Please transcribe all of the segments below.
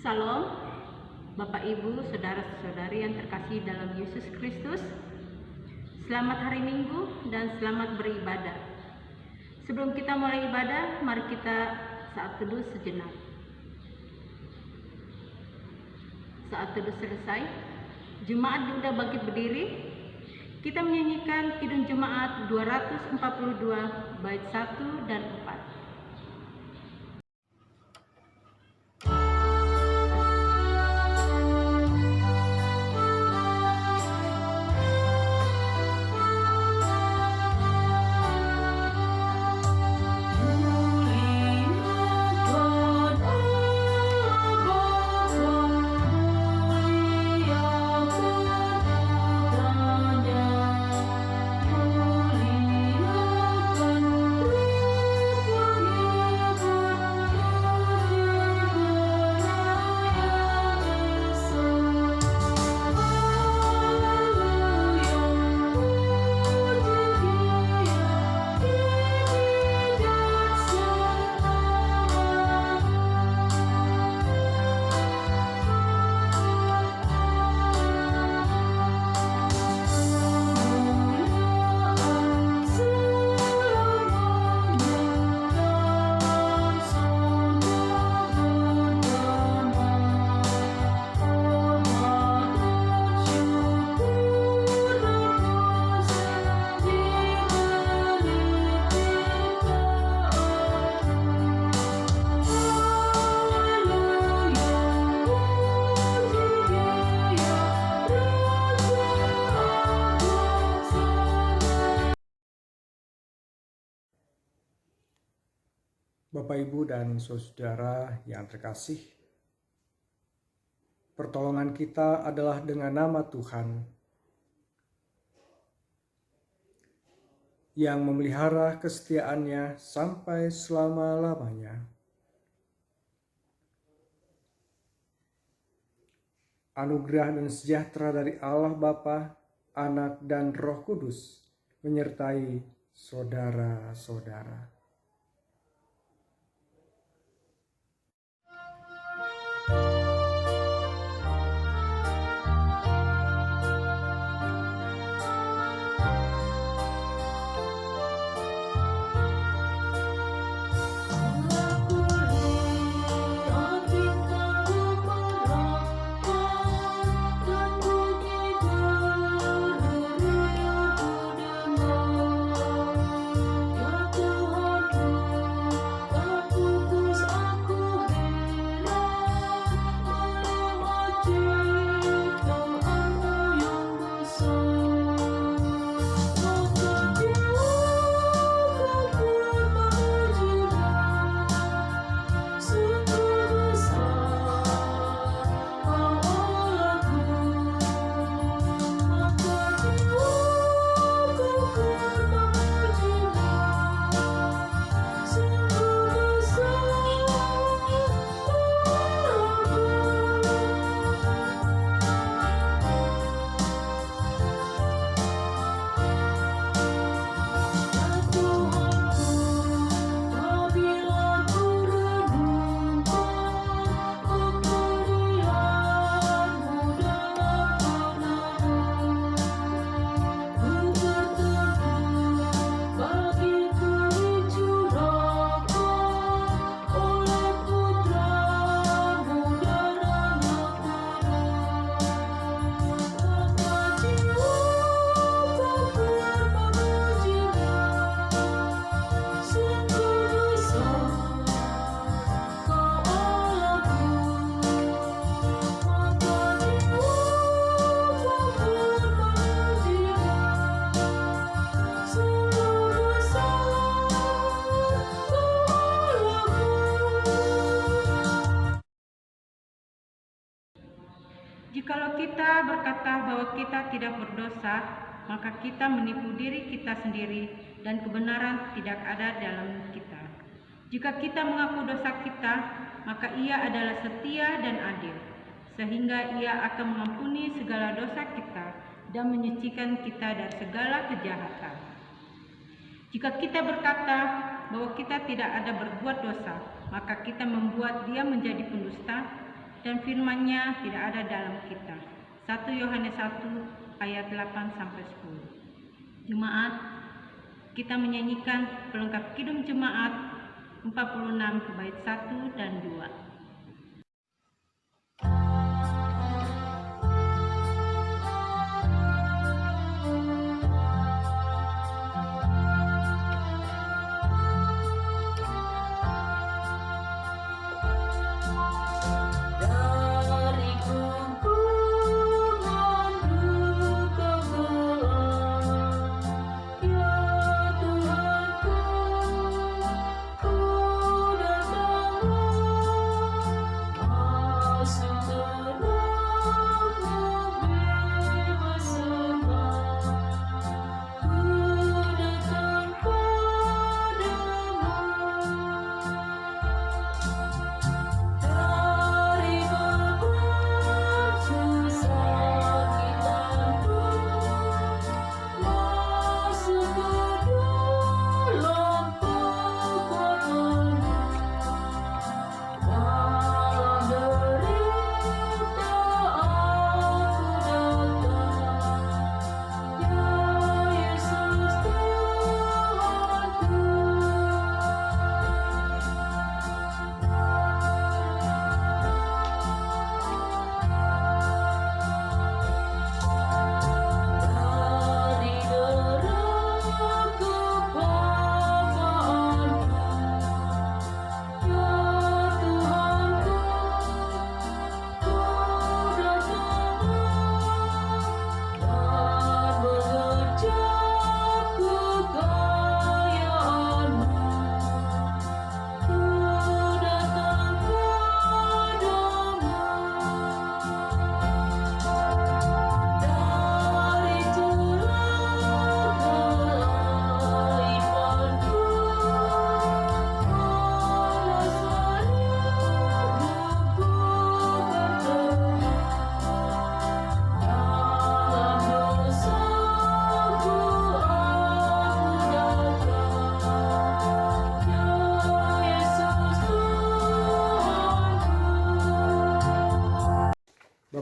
Salam, Bapak Ibu, Saudara-saudari yang terkasih dalam Yesus Kristus. Selamat hari Minggu dan selamat beribadah. Sebelum kita mulai ibadah, mari kita saat teduh sejenak. Saat teduh selesai, jemaat sudah bangkit berdiri. Kita menyanyikan Kidung Jemaat 242 bait 1 dan 4. Bapak, Ibu, dan saudara yang terkasih, pertolongan kita adalah dengan nama Tuhan yang memelihara kesetiaannya sampai selama-lamanya. Anugerah dan sejahtera dari Allah Bapa, Anak, dan Roh Kudus menyertai saudara-saudara. Jikalau kita berkata bahwa kita tidak berdosa, maka kita menipu diri kita sendiri dan kebenaran tidak ada dalam kita. Jika kita mengaku dosa kita, maka Ia adalah setia dan adil, sehingga Ia akan mengampuni segala dosa kita dan menyucikan kita dari segala kejahatan. Jika kita berkata bahwa kita tidak ada berbuat dosa, maka kita membuat Dia menjadi pendusta, dan firman-Nya tidak ada dalam kita. 1 Yohanes 1 ayat 8-10. Jemaat, kita menyanyikan pelengkap Kidung Jemaat 46 bait 1 dan 2.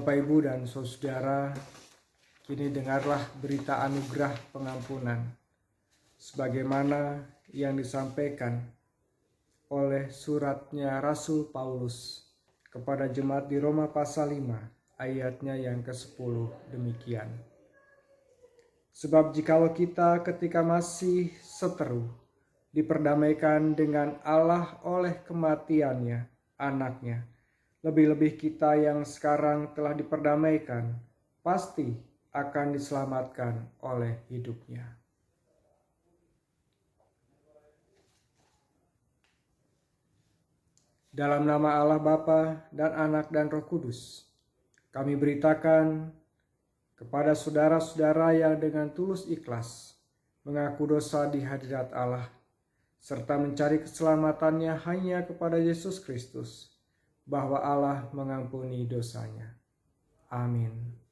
Bapak, Ibu, dan Saudara, kini dengarlah berita anugerah pengampunan sebagaimana yang disampaikan oleh suratnya Rasul Paulus kepada jemaat di Roma pasal 5 ayatnya yang ke-10 demikian. Sebab jikalau kita ketika masih seteru diperdamaikan dengan Allah oleh kematiannya anaknya, lebih-lebih kita yang sekarang telah diperdamaikan, pasti akan diselamatkan oleh hidupnya. Dalam nama Allah Bapa dan Anak dan Roh Kudus, kami beritakan kepada saudara-saudara yang dengan tulus ikhlas mengaku dosa di hadirat Allah, serta mencari keselamatannya hanya kepada Yesus Kristus, bahwa Allah mengampuni dosanya. Amin.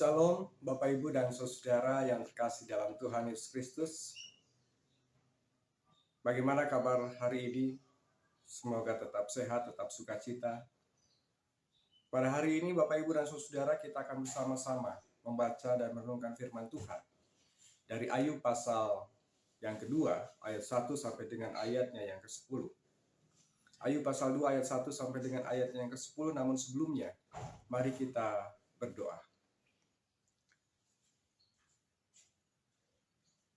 Shalom Bapak Ibu dan Saudara yang terkasih dalam Tuhan Yesus Kristus. Bagaimana kabar hari ini? Semoga tetap sehat, tetap sukacita. Pada hari ini Bapak Ibu dan Saudara, kita akan bersama-sama membaca dan merenungkan firman Tuhan dari Ayub pasal yang kedua ayat 1 sampai dengan ayatnya yang ke-10. Ayub pasal 2 ayat 1 sampai dengan ayatnya yang ke-10. Namun sebelumnya, mari kita berdoa.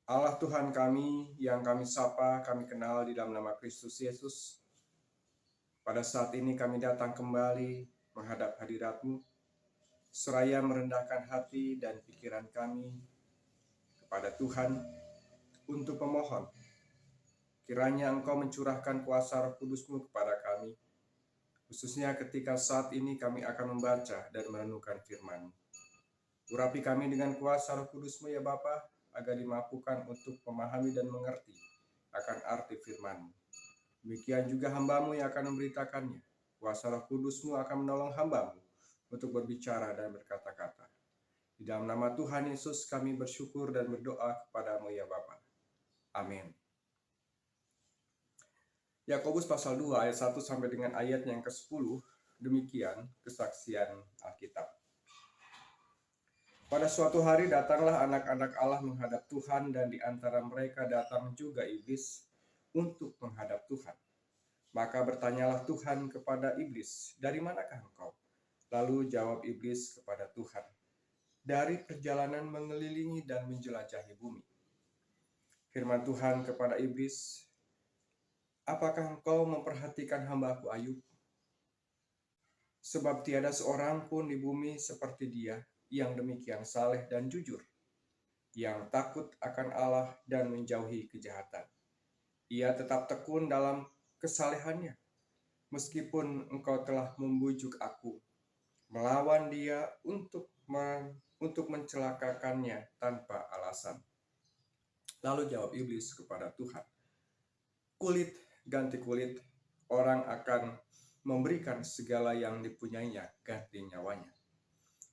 Allah Tuhan kami yang kami sapa, kami kenal di dalam nama Kristus Yesus. Pada saat ini kami datang kembali menghadap hadirat-Mu, seraya merendahkan hati dan pikiran kami kepada Tuhan untuk memohon. Kiranya Engkau mencurahkan kuasa Roh Kudus-Mu kepada kami, khususnya ketika saat ini kami akan membaca dan merenungkan firman-Mu. Urapi kami dengan kuasa Roh Kudus-Mu ya Bapa, agar dimampukan untuk memahami dan mengerti akan arti firman-Mu. Demikian juga hamba-Mu yang akan memberitakannya. Kuasa Roh Kudus-Mu akan menolong hamba-Mu untuk berbicara dan berkata-kata. Di dalam nama Tuhan Yesus kami bersyukur dan berdoa kepada-Mu ya Bapa. Amin. Yakobus pasal 2 ayat 1 sampai dengan ayat yang ke-10, demikian kesaksian Alkitab. Pada suatu hari datanglah anak-anak Allah menghadap Tuhan, dan di antara mereka datang juga iblis untuk menghadap Tuhan. Maka bertanyalah Tuhan kepada iblis, "Dari manakah engkau?" Lalu jawab iblis kepada Tuhan, "Dari perjalanan mengelilingi dan menjelajahi bumi." Firman Tuhan kepada iblis, "Apakah engkau memperhatikan hamba-Ku Ayub? Sebab tiada seorang pun di bumi seperti dia, yang demikian saleh dan jujur, yang takut akan Allah dan menjauhi kejahatan. Ia tetap tekun dalam kesalehannya, meskipun engkau telah membujuk aku, melawan dia untuk mencelakakannya tanpa alasan." Lalu jawab iblis kepada Tuhan, "Kulit ganti kulit, orang akan memberikan segala yang dipunyainya ganti nyawanya.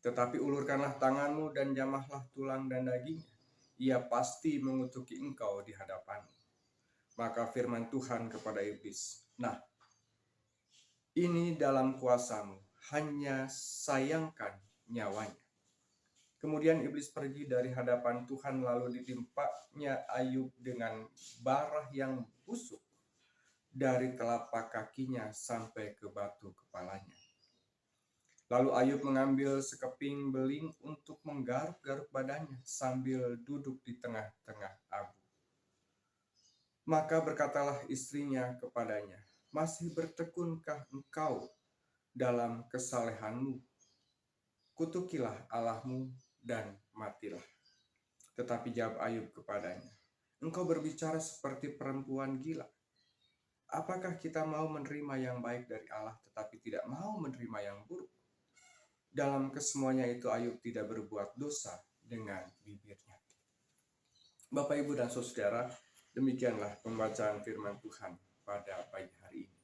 Tetapi ulurkanlah tanganmu dan jamahlah tulang dan dagingnya, ia pasti mengutuki engkau di hadapanmu." Maka firman Tuhan kepada iblis, "Nah, ini dalam kuasamu, hanya sayangkan nyawanya." Kemudian iblis pergi dari hadapan Tuhan, lalu ditimpanya Ayub dengan bara yang busuk dari telapak kakinya sampai ke batu kepalanya. Lalu Ayub mengambil sekeping beling untuk menggaruk-garuk badannya sambil duduk di tengah-tengah abu. Maka berkatalah istrinya kepadanya, "Masih bertekunkah engkau dalam kesalehanmu? Kutukilah Allahmu dan matilah." Tetapi jawab Ayub kepadanya, "Engkau berbicara seperti perempuan gila. Apakah kita mau menerima yang baik dari Allah tetapi tidak mau menerima yang buruk?" Dalam kesemuanya itu Ayub tidak berbuat dosa dengan bibirnya. Bapak, Ibu, dan Saudara, demikianlah pembacaan firman Tuhan pada pagi hari ini.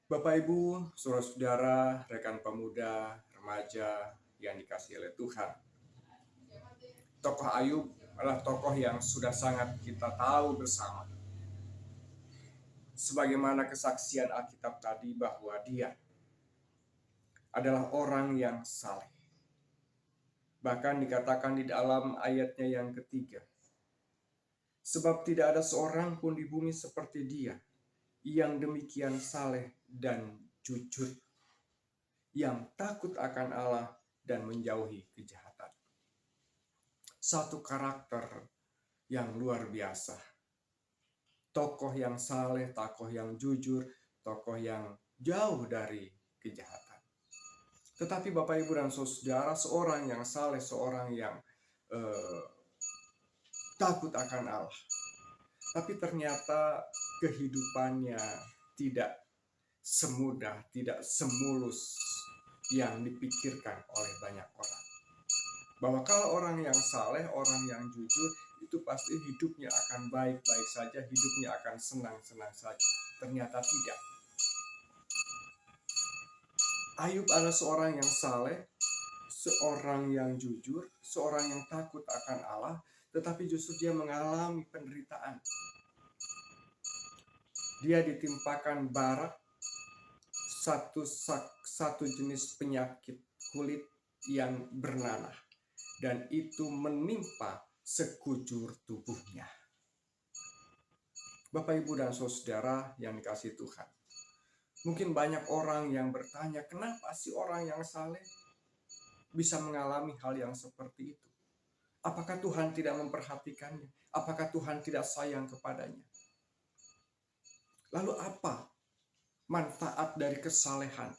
Bapak, Ibu, saudara-saudara, rekan pemuda, remaja yang dikasihi oleh Tuhan. Tokoh Ayub adalah tokoh yang sudah sangat kita tahu bersama. Sebagaimana kesaksian Alkitab tadi bahwa dia adalah orang yang saleh. Bahkan dikatakan di dalam ayatnya yang ketiga, "Sebab tidak ada seorang pun di bumi seperti dia, yang demikian saleh dan jujur, yang takut akan Allah dan menjauhi kejahatan." Satu karakter yang luar biasa. Tokoh yang saleh, tokoh yang jujur, tokoh yang jauh dari kejahatan. Tetapi Bapak, Ibu, dan Saudara, seorang yang saleh, seorang yang takut akan Allah, tapi ternyata kehidupannya tidak semudah, tidak semulus yang dipikirkan oleh banyak orang. Bahwa kalau orang yang saleh, orang yang jujur, itu pasti hidupnya akan baik-baik saja, hidupnya akan senang-senang saja. Ternyata tidak. Ayub adalah seorang yang saleh, seorang yang jujur, seorang yang takut akan Allah, tetapi justru dia mengalami penderitaan. Dia ditimpakan barak, satu jenis penyakit kulit yang bernanah, dan itu menimpa sekujur tubuhnya. Bapak, Ibu, dan saudara yang dikasihi Tuhan, mungkin banyak orang yang bertanya, kenapa sih orang yang saleh bisa mengalami hal yang seperti itu? Apakah Tuhan tidak memperhatikannya? Apakah Tuhan tidak sayang kepadanya? Lalu apa manfaat dari kesalehan,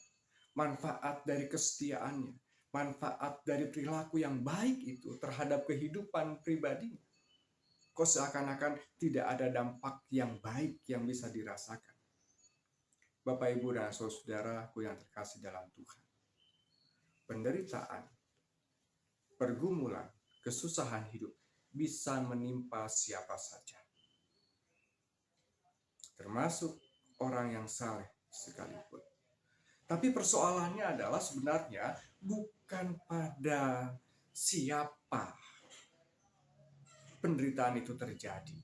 manfaat dari kesetiaannya, manfaat dari perilaku yang baik itu terhadap kehidupan pribadinya? Kok seakan-akan tidak ada dampak yang baik yang bisa dirasakan. Bapak, Ibu, dan saudaraku yang terkasih dalam Tuhan, penderitaan, pergumulan, kesusahan hidup bisa menimpa siapa saja, termasuk orang yang saleh sekalipun. Tapi persoalannya adalah sebenarnya bukan pada siapa penderitaan itu terjadi.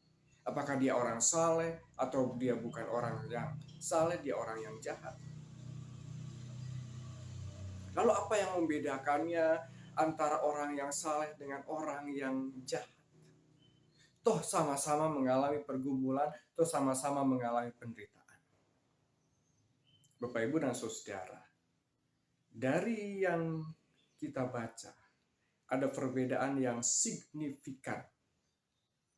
Apakah dia orang saleh atau dia bukan orang yang saleh, dia orang yang jahat. Lalu apa yang membedakannya antara orang yang saleh dengan orang yang jahat? Toh sama-sama mengalami pergumulan, toh sama-sama mengalami penderitaan. Bapak, Ibu, dan saudara, dari yang kita baca, ada perbedaan yang signifikan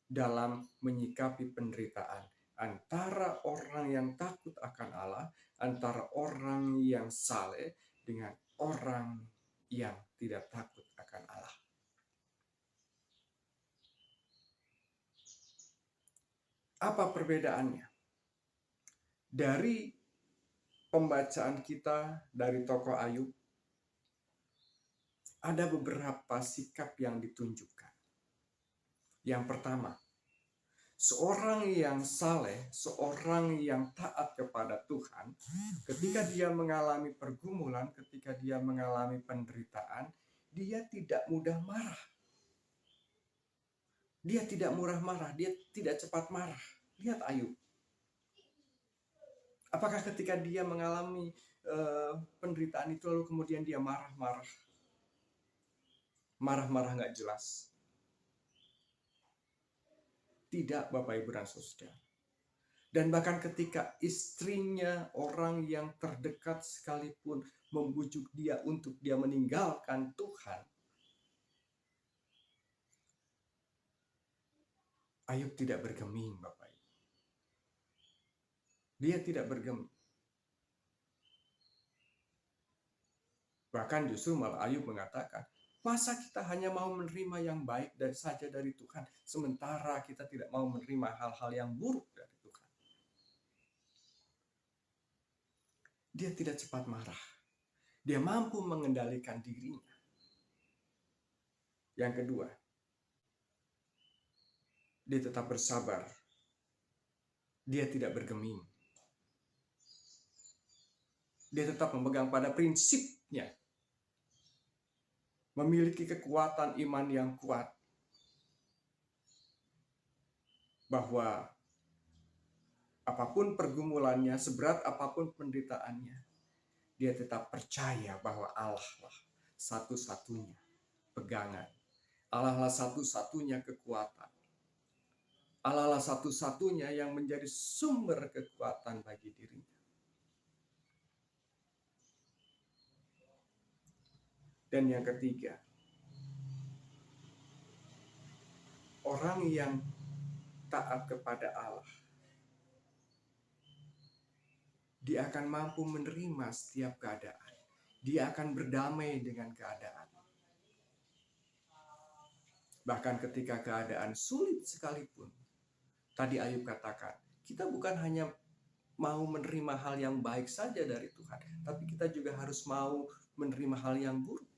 dalam menyikapi penderitaan antara orang yang takut akan Allah, antara orang yang saleh dengan orang yang tidak takut akan Allah. Apa perbedaannya? Dari pembacaan kita dari tokoh Ayub, ada beberapa sikap yang ditunjukkan. Yang pertama, seorang yang saleh, seorang yang taat kepada Tuhan, ketika dia mengalami pergumulan, ketika dia mengalami penderitaan, dia tidak mudah marah. Dia tidak murah marah, dia tidak cepat marah. Lihat Ayub. Apakah ketika dia mengalami penderitaan itu lalu kemudian dia marah-marah? Marah-marah nggak jelas. Tidak, Bapak, Ibu, dan saudara. Dan bahkan ketika istrinya, orang yang terdekat sekalipun, membujuk dia untuk dia meninggalkan Tuhan, Ayub tidak bergeming, Bapak, Ibu. Dia tidak bergeming. Bahkan justru malah Ayub mengatakan, masa kita hanya mau menerima yang baik saja dari Tuhan, sementara kita tidak mau menerima hal-hal yang buruk dari Tuhan. Dia tidak cepat marah. Dia mampu mengendalikan dirinya. Yang kedua, dia tetap bersabar. Dia tidak bergeming. Dia tetap memegang pada prinsipnya. Memiliki kekuatan iman yang kuat. Bahwa apapun pergumulannya, seberat apapun penderitaannya, dia tetap percaya bahwa Allah lah satu-satunya pegangan. Allah lah satu-satunya kekuatan. Allah lah satu-satunya yang menjadi sumber kekuatan bagi dirinya. Dan yang ketiga, orang yang taat kepada Allah, dia akan mampu menerima setiap keadaan. Dia akan berdamai dengan keadaan. Bahkan ketika keadaan sulit sekalipun, tadi Ayub katakan, kita bukan hanya mau menerima hal yang baik saja dari Tuhan, tapi kita juga harus mau menerima hal yang buruk.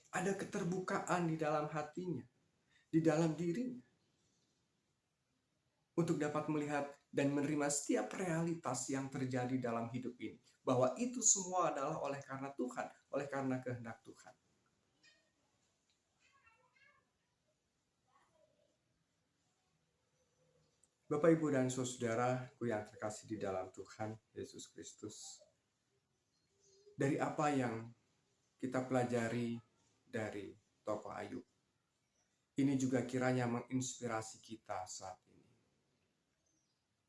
Ada keterbukaan di dalam hatinya, di dalam dirinya, untuk dapat melihat dan menerima setiap realitas yang terjadi dalam hidup ini. Bahwa itu semua adalah oleh karena Tuhan, oleh karena kehendak Tuhan. Bapak, Ibu, dan saudaraku yang terkasih di dalam Tuhan Yesus Kristus. Dari apa yang kita pelajari dari tokoh Ayub, ini juga kiranya menginspirasi kita saat ini.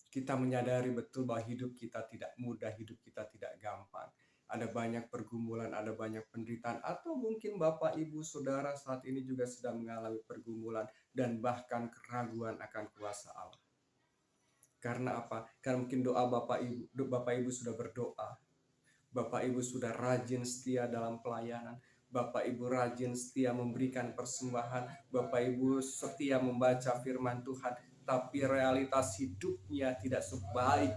Kita menyadari betul bahwa hidup kita tidak mudah, hidup kita tidak gampang. Ada banyak pergumulan, ada banyak penderitaan, atau mungkin Bapak, Ibu, Saudara saat ini juga sedang mengalami pergumulan dan bahkan keraguan akan kuasa Allah. Karena apa? Karena mungkin doa Bapak Ibu sudah berdoa. Bapak Ibu sudah rajin setia dalam pelayanan. Bapak Ibu rajin setia memberikan persembahan. Bapak Ibu setia membaca firman Tuhan. Tapi realitas hidupnya tidak sebaik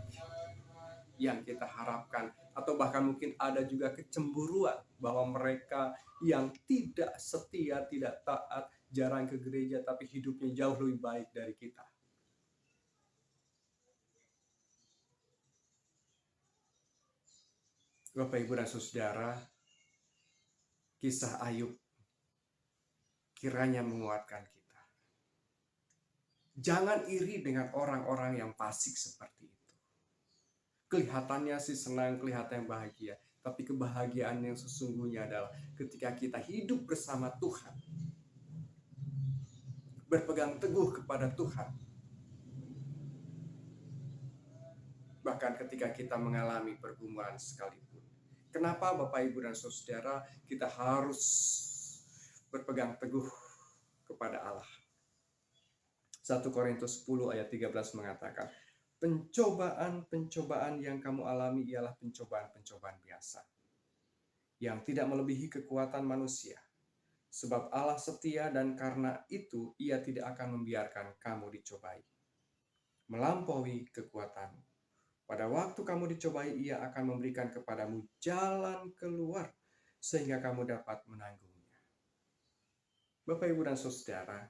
yang kita harapkan. Atau bahkan mungkin ada juga kecemburuan bahwa mereka yang tidak setia, tidak taat, jarang ke gereja, tapi hidupnya jauh lebih baik dari kita. Bapak, Ibu, dan saudara, kisah Ayub kiranya menguatkan kita. Jangan iri dengan orang-orang yang fasik seperti itu. Kelihatannya sih senang, kelihatannya bahagia. Tapi kebahagiaan yang sesungguhnya adalah ketika kita hidup bersama Tuhan. Berpegang teguh kepada Tuhan. Bahkan ketika kita mengalami pergumulan sekalipun. Kenapa Bapak, Ibu, dan saudara kita harus berpegang teguh kepada Allah? 1 Korintus 10 ayat 13 mengatakan, pencobaan-pencobaan yang kamu alami ialah pencobaan-pencobaan biasa, yang tidak melebihi kekuatan manusia. Sebab Allah setia dan karena itu ia tidak akan membiarkan kamu dicobai melampaui kekuatanmu. Pada waktu kamu dicobai, ia akan memberikan kepadamu jalan keluar sehingga kamu dapat menanggungnya. Bapak, Ibu, dan saudara,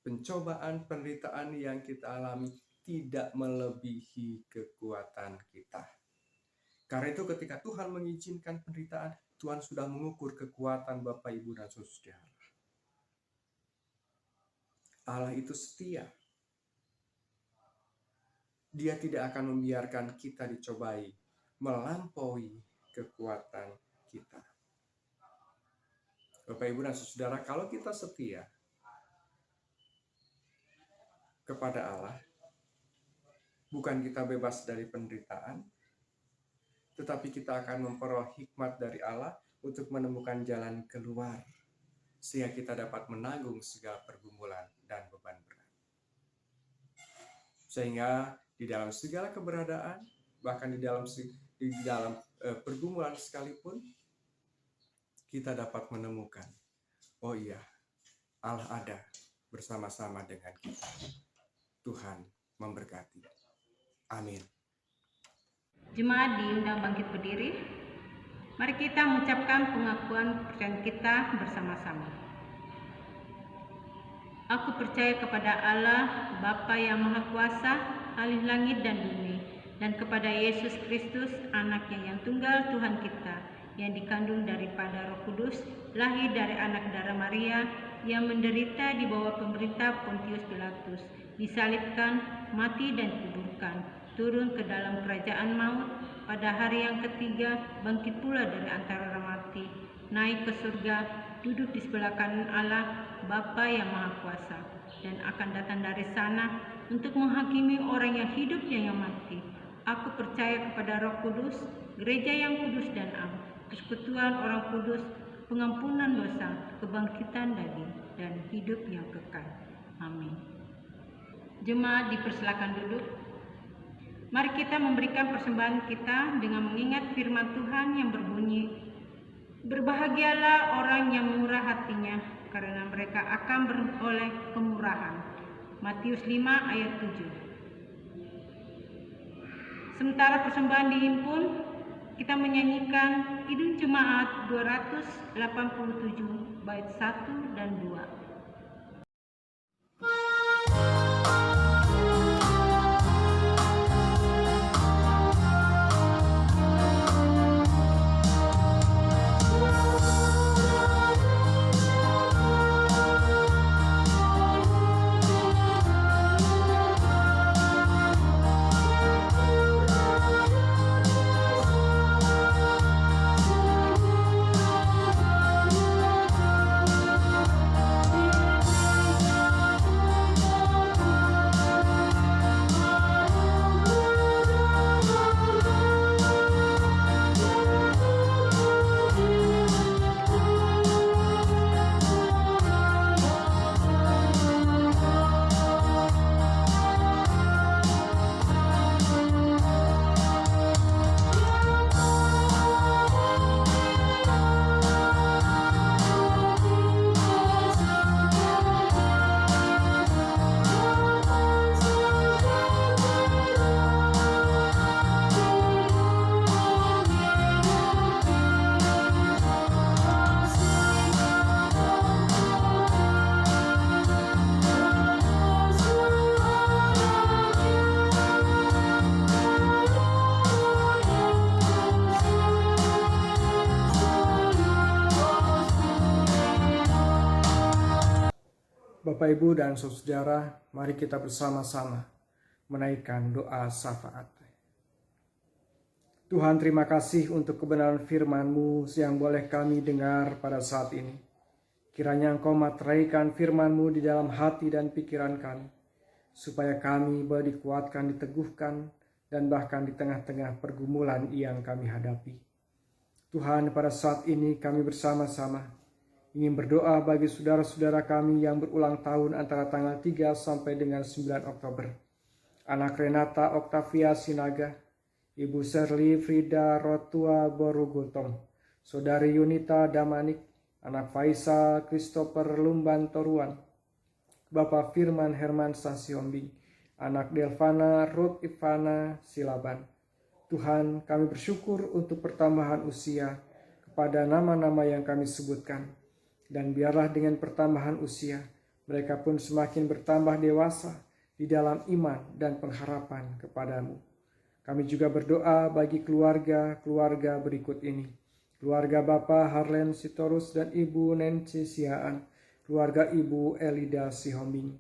pencobaan, penderitaan yang kita alami tidak melebihi kekuatan kita. Karena itu ketika Tuhan mengizinkan penderitaan, Tuhan sudah mengukur kekuatan Bapak, Ibu, dan saudara. Allah itu setia. Dia tidak akan membiarkan kita dicobai melampaui kekuatan kita. Bapak, Ibu, dan saudara, kalau kita setia kepada Allah, bukan kita bebas dari penderitaan, tetapi kita akan memperoleh hikmat dari Allah untuk menemukan jalan keluar, sehingga kita dapat menanggung segala pergumulan dan beban berat. Sehingga di dalam segala keberadaan, bahkan di dalam pergumulan sekalipun, kita dapat menemukan, oh iya, Allah ada bersama-sama dengan kita. Tuhan memberkati. Amin. Jemaat diundang bangkit berdiri. Mari kita mengucapkan pengakuan kepercayaan kita bersama-sama. Aku percaya kepada Allah, Bapa yang Maha Kuasa, Ahli langit dan bumi, dan kepada Yesus Kristus, Anaknya yang tunggal Tuhan kita, yang dikandung daripada Roh Kudus, lahir dari anak darah Maria, yang menderita di bawah pemerintah Pontius Pilatus, disalibkan, mati dan dikuburkan, turun ke dalam kerajaan maut, pada hari yang ketiga bangkit pula dari antara orang mati, naik ke surga, duduk di sebelah kanan Allah, Bapa yang Maha Kuasa, dan akan datang dari sana untuk menghakimi orang yang hidup dan yang mati. Aku percaya kepada Roh Kudus, gereja yang kudus dan am, persekutuan orang kudus, pengampunan dosa, kebangkitan daging, dan hidup yang kekal. Amin. Jemaat dipersilakan duduk. Mari kita memberikan persembahan kita dengan mengingat firman Tuhan yang berbunyi, berbahagialah orang yang murah hatinya, karena mereka akan beroleh kemurahan. Matius 5 ayat 7. Sementara persembahan dihimpun, kita menyanyikan Kidung Jemaat 287 bait 1 dan 2. Bapak, Ibu, dan saudara, mari kita bersama-sama menaikkan doa syafaat. Tuhan, terima kasih untuk kebenaran firman-Mu yang boleh kami dengar pada saat ini. Kiranya Engkau materaikan firman-Mu di dalam hati dan pikiran kami, supaya kami boleh dikuatkan, diteguhkan, dan bahkan di tengah-tengah pergumulan yang kami hadapi. Tuhan, pada saat ini kami bersama-sama ingin berdoa bagi saudara-saudara kami yang berulang tahun antara tanggal 3 sampai dengan 9 Oktober. Anak Renata Octavia Sinaga, Ibu Shirley Frida Rotua Borugotong, Saudari Yunita Damanik, anak Faisal Christopher Lumban Toruan, Bapak Firman Herman Sasiombing, anak Delvana Ruth Ivana Silaban. Tuhan, kami bersyukur untuk pertambahan usia kepada nama-nama yang kami sebutkan. Dan biarlah dengan pertambahan usia, mereka pun semakin bertambah dewasa di dalam iman dan pengharapan kepadamu. Kami juga berdoa bagi keluarga-keluarga berikut ini. Keluarga Bapak Harlen Sitorus dan Ibu Nancy Siaan, keluarga Ibu Elida Sihombing.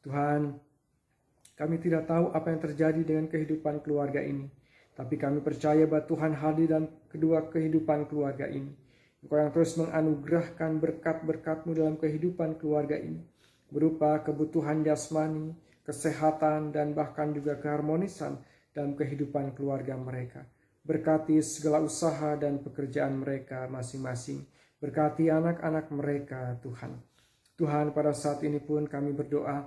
Tuhan, kami tidak tahu apa yang terjadi dengan kehidupan keluarga ini, tapi kami percaya bahwa Tuhan hadir dalam kedua kehidupan keluarga ini. Engkau yang terus menganugerahkan berkat-berkat-Mu dalam kehidupan keluarga ini, berupa kebutuhan jasmani, kesehatan, dan bahkan juga keharmonisan dalam kehidupan keluarga mereka. Berkati segala usaha dan pekerjaan mereka masing-masing. Berkati anak-anak mereka, Tuhan. Tuhan, pada saat ini pun kami berdoa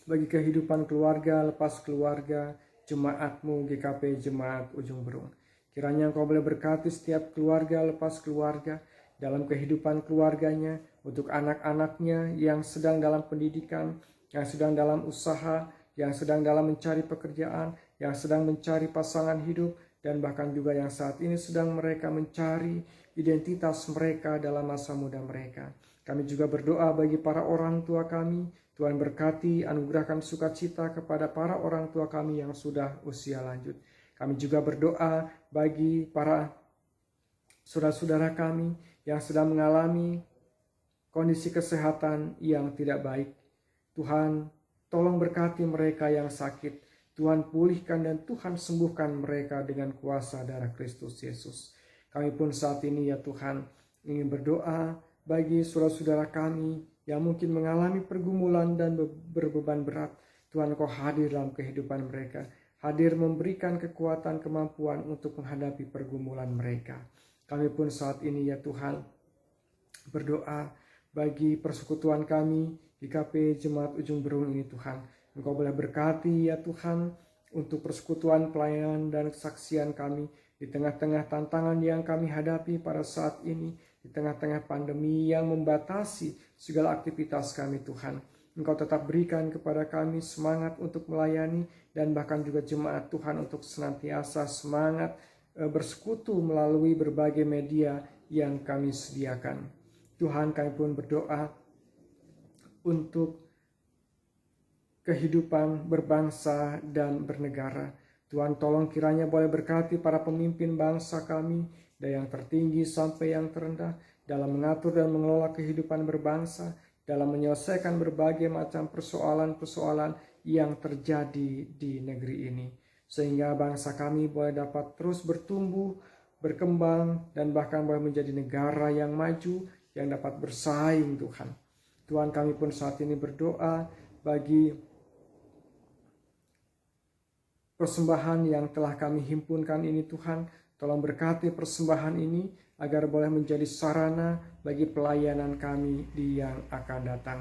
bagi kehidupan keluarga lepas keluarga, jemaat-Mu GKP Jemaat Ujung Berung. Kiranya Engkau boleh berkati setiap keluarga lepas keluarga dalam kehidupan keluarganya, untuk anak-anaknya yang sedang dalam pendidikan, yang sedang dalam usaha, yang sedang dalam mencari pekerjaan, yang sedang mencari pasangan hidup, dan bahkan juga yang saat ini sedang mereka mencari identitas mereka dalam masa muda mereka. Kami juga berdoa bagi para orang tua kami. Tuhan berkati, anugerahkan sukacita kepada para orang tua kami yang sudah usia lanjut. Kami juga berdoa bagi para saudara-saudara kami yang sedang mengalami kondisi kesehatan yang tidak baik. Tuhan, tolong berkati mereka yang sakit. Tuhan pulihkan dan Tuhan sembuhkan mereka dengan kuasa darah Kristus Yesus. Kami pun saat ini ya Tuhan ingin berdoa bagi saudara-saudara kami yang mungkin mengalami pergumulan dan berbeban berat. Tuhan, Kau hadir dalam kehidupan mereka. Hadir memberikan kekuatan, kemampuan untuk menghadapi pergumulan mereka. Kami pun saat ini ya Tuhan berdoa bagi persekutuan kami GKP Jemaat Ujung Berung ini Tuhan. Engkau boleh berkati ya Tuhan untuk persekutuan, pelayanan, dan kesaksian kami di tengah-tengah tantangan yang kami hadapi pada saat ini, di tengah-tengah pandemi yang membatasi segala aktivitas kami Tuhan. Engkau tetap berikan kepada kami semangat untuk melayani, dan bahkan juga jemaat Tuhan untuk senantiasa semangat bersekutu melalui berbagai media yang kami sediakan. Tuhan, kami pun berdoa untuk kehidupan berbangsa dan bernegara. Tuhan, tolong kiranya boleh berkati para pemimpin bangsa kami, dari yang tertinggi sampai yang terendah, dalam mengatur dan mengelola kehidupan berbangsa, dalam menyelesaikan berbagai macam persoalan-persoalan yang terjadi di negeri ini. Sehingga bangsa kami boleh dapat terus bertumbuh, berkembang, dan bahkan boleh menjadi negara yang maju, yang dapat bersaing, Tuhan. Tuhan, kami pun saat ini berdoa bagi persembahan yang telah kami himpunkan ini, Tuhan. Tolong berkati persembahan ini agar boleh menjadi sarana bagi pelayanan kami di yang akan datang.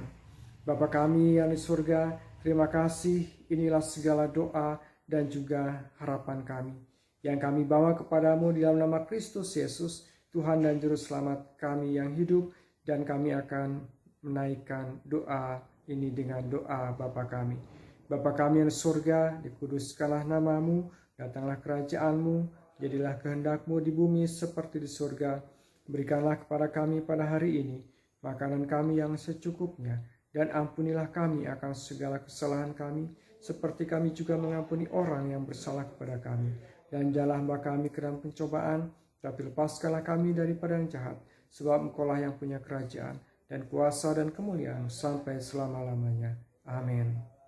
Bapa kami yang di surga, terima kasih, inilah segala doa dan juga harapan kami yang kami bawa kepadamu di dalam nama Kristus Yesus, Tuhan dan Juru Selamat kami yang hidup, dan kami akan menaikkan doa ini dengan doa Bapa kami. Bapa kami yang di surga, dikuduskanlah namamu, datanglah kerajaanmu, jadilah kehendak-Mu di bumi seperti di surga. Berikanlah kepada kami pada hari ini makanan kami yang secukupnya, dan ampunilah kami akan segala kesalahan kami, seperti kami juga mengampuni orang yang bersalah kepada kami. Dan janganlah membawa kami ke dalam pencobaan, tapi lepaskanlah kami daripada yang jahat, sebab Engkaulah yang punya kerajaan dan kuasa dan kemuliaan sampai selama-lamanya. Amin.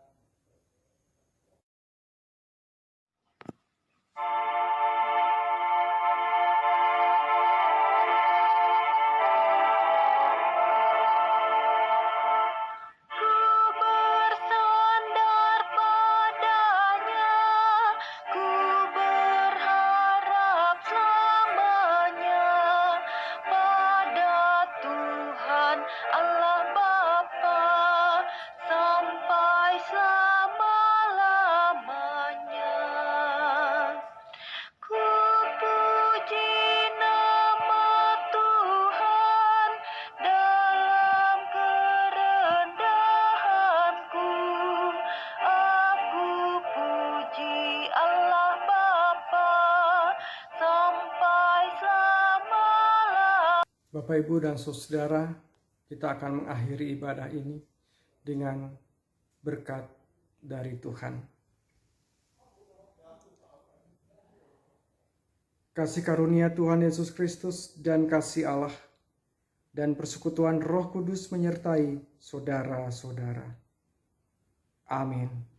Bapak, Ibu, dan Saudara, kita akan mengakhiri ibadah ini dengan berkat dari Tuhan. Kasih karunia Tuhan Yesus Kristus dan kasih Allah dan persekutuan Roh Kudus menyertai saudara-saudara. Amin.